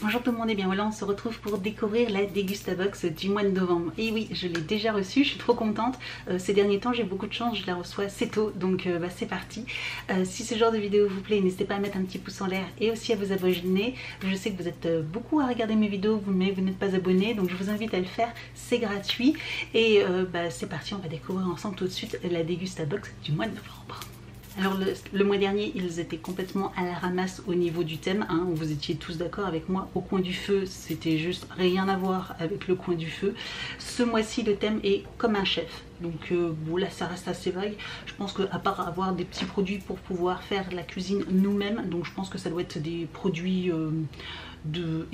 Bonjour tout le monde et bien voilà, on se retrouve pour découvrir la Dégustabox du mois de novembre. Et oui, je l'ai déjà reçue, je suis trop contente. Ces derniers temps j'ai beaucoup de chance, je la reçois assez tôt, donc c'est parti. Si ce genre de vidéo vous plaît, n'hésitez pas à mettre un petit pouce en l'air et aussi à vous abonner. Je sais que vous êtes beaucoup à regarder mes vidéos, mais vous n'êtes pas abonné, donc je vous invite à le faire, c'est gratuit. Et c'est parti, on va découvrir ensemble tout de suite la Dégustabox du mois de novembre. Alors le mois dernier, ils étaient complètement à la ramasse au niveau du thème, hein. Vous étiez tous d'accord avec moi, au coin du feu, c'était juste rien à voir avec le coin du feu. Ce mois-ci, le thème est comme un chef. Donc bon, là ça reste assez vague. Je pense qu'à part avoir des petits produits pour pouvoir faire la cuisine nous-mêmes, donc je pense que ça doit être des produits de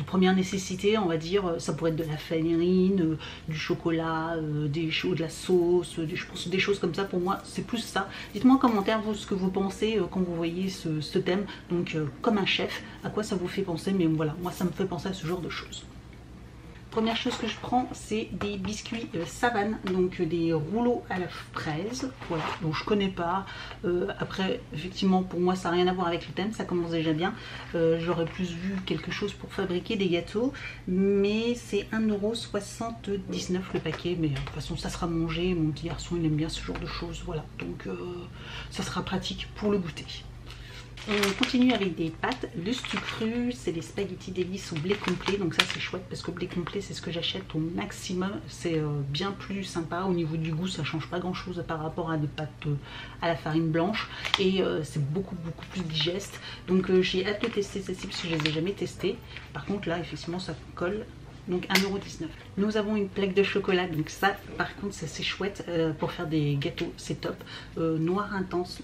première nécessité, on va dire. Ça pourrait être de la farine, du chocolat, de la sauce, je pense des choses comme ça. Pour moi c'est plus ça. Dites-moi en commentaire vous, ce que vous pensez quand vous voyez ce thème, donc comme un chef, à quoi ça vous fait penser. Mais voilà, moi ça me fait penser à ce genre de choses. Première chose que je prends, c'est des biscuits Savane, donc des rouleaux à la fraise, voilà, donc je connais pas. Après, effectivement, pour moi, ça n'a rien à voir avec le thème, ça commence déjà bien. J'aurais plus vu quelque chose pour fabriquer des gâteaux, mais c'est 1,79 € le paquet, mais de toute façon, ça sera mangé. Mon petit garçon, il aime bien ce genre de choses, voilà, donc ça sera pratique pour le goûter. On continue avec des pâtes, le Stucru, c'est des spaghettis délices au blé complet, donc ça c'est chouette parce que blé complet c'est ce que j'achète au maximum, c'est bien plus sympa. Au niveau du goût ça change pas grand chose par rapport à des pâtes à la farine blanche et c'est beaucoup plus digeste, donc j'ai hâte de tester celle-ci parce que je les ai jamais testées. Par contre là effectivement ça colle. Donc 1,19 €. Nous avons une plaque de chocolat, donc ça par contre c'est chouette pour faire des gâteaux, c'est top. Noir intense,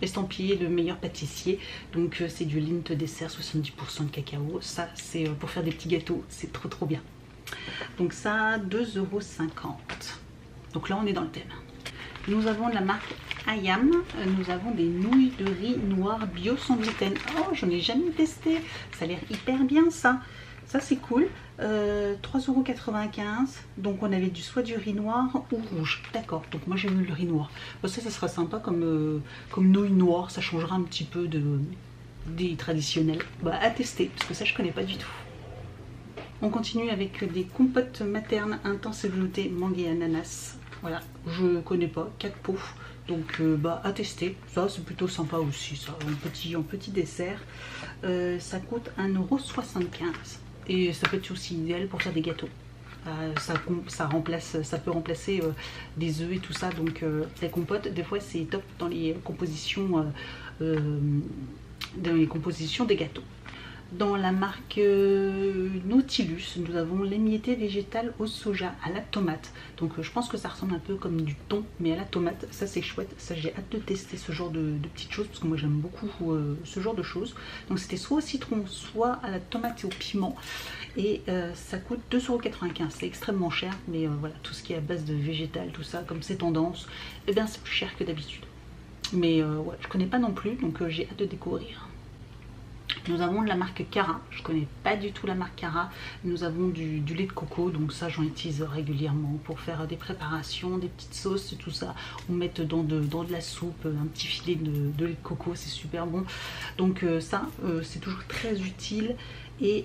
estampillé le meilleur pâtissier, donc c'est du Lindt dessert 70% de cacao. Ça c'est pour faire des petits gâteaux, c'est trop bien. Donc ça 2,50 €. Donc là on est dans le thème. Nous avons la marque Ayam, nous avons des nouilles de riz noir bio sans gluten. Oh, j'en ai jamais testé, ça a l'air hyper bien ça. Ça c'est cool, 3,95 €. Donc on avait soit du riz noir ou rouge. D'accord, donc moi j'ai eu le riz noir. Bon, ça sera sympa comme nouilles noires, ça changera un petit peu des traditionnels. Bah, à tester, parce que ça je connais pas du tout. On continue avec des compotes maternes intenses et veloutées mangue et ananas. Voilà, je connais pas, 4 pots. Donc à tester, ça c'est plutôt sympa aussi, ça, en petit dessert. Ça coûte 1,75 €. Et ça peut être aussi idéal pour faire des gâteaux. Ça peut remplacer des œufs et tout ça. Donc la compote, des fois c'est top dans les compositions des gâteaux. Dans la marque Nautilus, nous avons l'émietté végétal au soja à la tomate. Donc je pense que ça ressemble un peu comme du thon, mais à la tomate. Ça c'est chouette, ça j'ai hâte de tester ce genre de petites choses, parce que moi j'aime beaucoup ce genre de choses. Donc c'était soit au citron, soit à la tomate et au piment. Et ça coûte 2,95 €. C'est extrêmement cher, mais voilà, tout ce qui est à base de végétal, tout ça, comme c'est tendance, eh bien c'est plus cher que d'habitude. Mais ouais, je connais pas non plus, donc j'ai hâte de découvrir. Nous avons de la marque Cara, je connais pas du tout la marque Cara. Nous avons du lait de coco, donc ça j'en utilise régulièrement pour faire des préparations, des petites sauces, tout ça. On met dans de la soupe un petit filet de lait de coco, c'est super bon. Donc ça c'est toujours très utile. Et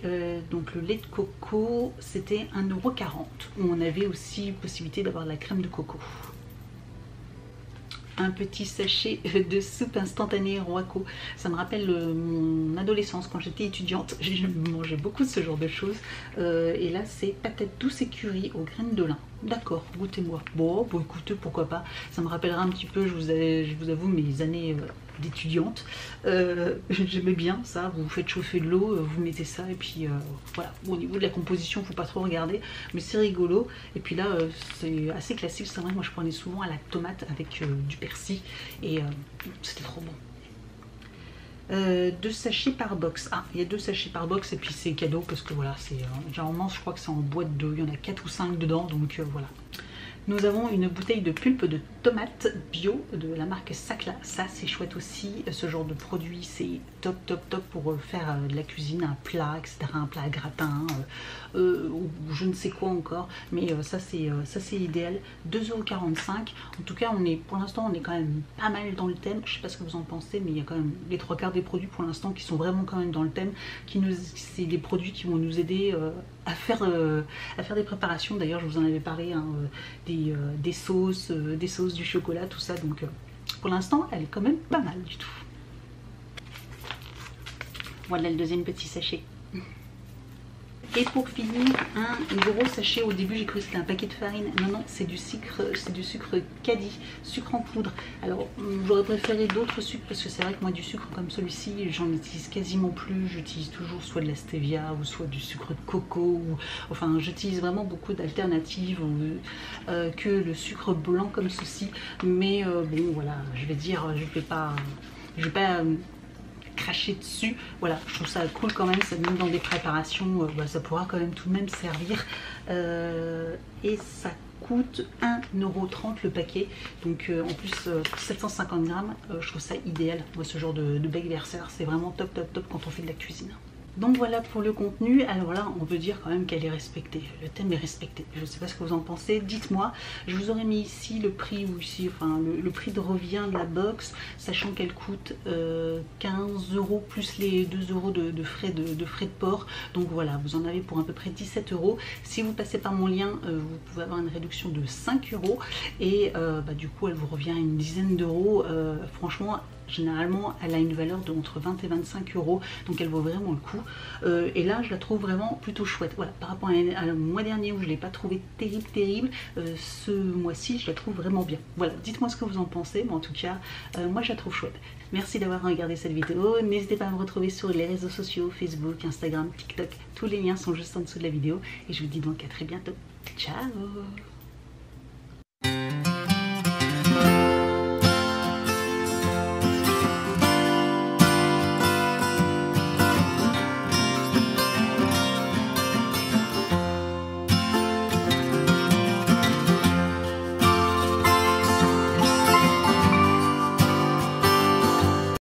donc le lait de coco c'était 1,40 €. On avait aussi possibilité d'avoir de la crème de coco. Un petit sachet de soupe instantanée Roaco. Ça me rappelle mon adolescence quand j'étais étudiante. Je mangeais beaucoup de ce genre de choses. Et là c'est patates douces et curry aux graines de lin. D'accord, goûtez-moi. Bon, écoutez, pourquoi pas. Ça me rappellera un petit peu, je vous avoue, mes années d'étudiante. J'aimais bien ça. Vous faites chauffer de l'eau, vous mettez ça et puis voilà. Bon, au niveau de la composition, faut pas trop regarder, mais c'est rigolo. Et puis là, c'est assez classique. C'est vrai que moi je prenais souvent à la tomate avec du persil et c'était trop bon. 2 sachets par box. Ah, il y a 2 sachets par box et puis c'est cadeau parce que voilà, c'est généralement je crois que c'est en boîte de, il y en a 4 ou 5 dedans, donc voilà. Nous avons une bouteille de pulpe de tomates bio de la marque Sacla. Ça c'est chouette aussi, ce genre de produit c'est top pour faire de la cuisine, un plat, etc. Un plat à gratin ou je ne sais quoi encore. Mais ça c'est idéal. 2,45 €. En tout cas pour l'instant on est quand même pas mal dans le thème. Je sais pas ce que vous en pensez, mais il y a quand même les 3/4 des produits pour l'instant qui sont vraiment quand même dans le thème. C'est des produits qui vont nous aider à faire des préparations. D'ailleurs je vous en avais parlé, hein, des sauces, du chocolat, tout ça. Donc pour l'instant elle est quand même pas mal du tout. Voilà le deuxième petit sachet. Et pour finir, un gros sachet. Au début j'ai cru que c'était un paquet de farine. Non, c'est du sucre Caddy, sucre en poudre. Alors j'aurais préféré d'autres sucres parce que c'est vrai que moi du sucre comme celui-ci j'en utilise quasiment plus. J'utilise toujours soit de la stevia ou soit du sucre de coco, enfin j'utilise vraiment beaucoup d'alternatives que le sucre blanc comme ceci. Mais bon voilà, je vais dire, je vais pas cracher dessus. Voilà, je trouve ça cool quand même, ça même dans des préparations, ça pourra quand même tout de même servir. Et ça coûte 1,30 € le paquet. Donc en plus 750 grammes, je trouve ça idéal. Moi ce genre de bec verseur, c'est vraiment top quand on fait de la cuisine. Donc voilà pour le contenu. Alors là on peut dire quand même qu'elle est respectée, le thème est respecté. Je ne sais pas ce que vous en pensez, dites-moi. Je vous aurais mis ici le prix, ou ici enfin le prix de revient de la box, sachant qu'elle coûte 15 € plus les 2 € de frais de port. Donc voilà, vous en avez pour à peu près 17 €. Si vous passez par mon lien, vous pouvez avoir une réduction de 5 € et du coup elle vous revient à une dizaine d'euros. Franchement généralement elle a une valeur de entre 20 et 25 €, donc elle vaut vraiment le coup. Et là je la trouve vraiment plutôt chouette. Voilà, par rapport à le mois dernier où je ne l'ai pas trouvé terrible, ce mois-ci je la trouve vraiment bien. Voilà, dites-moi ce que vous en pensez, mais en tout cas moi je la trouve chouette. Merci d'avoir regardé cette vidéo, n'hésitez pas à me retrouver sur les réseaux sociaux, Facebook, Instagram, TikTok, tous les liens sont juste en dessous de la vidéo et je vous dis donc à très bientôt. Ciao!